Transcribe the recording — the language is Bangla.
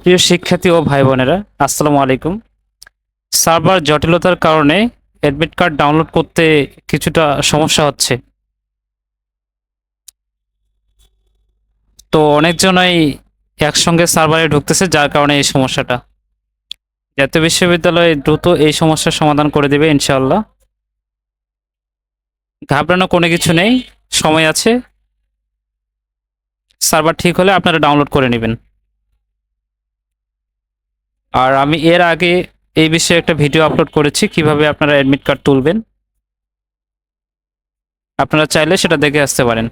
প্রিয় শিক্ষার্থী ও ভাই বোনেরা, আসসালামু আলাইকুম। সার্ভার জটিলতার কারণে অ্যাডমিট কার্ড ডাউনলোড করতে কিছুটা সমস্যা হচ্ছে। তো অনেকজনই একসঙ্গে সার্ভারে ঢুকতেছে, যার কারণে এই সমস্যাটা। জাতীয় বিশ্ববিদ্যালয় দ্রুত এই সমস্যার সমাধান করে দেবে ইনশাআল্লাহ। ঘাবড়ানো কোনো কিছু নেই, সময় আছে। সার্ভার ঠিক হলে আপনারা ডাউনলোড করে নেবেন। আর আমি এর আগে এই বিষয়ে একটা ভিডিও আপলোড করেছি, কিভাবে আপনারা অ্যাডমিট কার্ড তুলবেন। আপনারা চাইলে সেটা দেখে আসতে পারেন।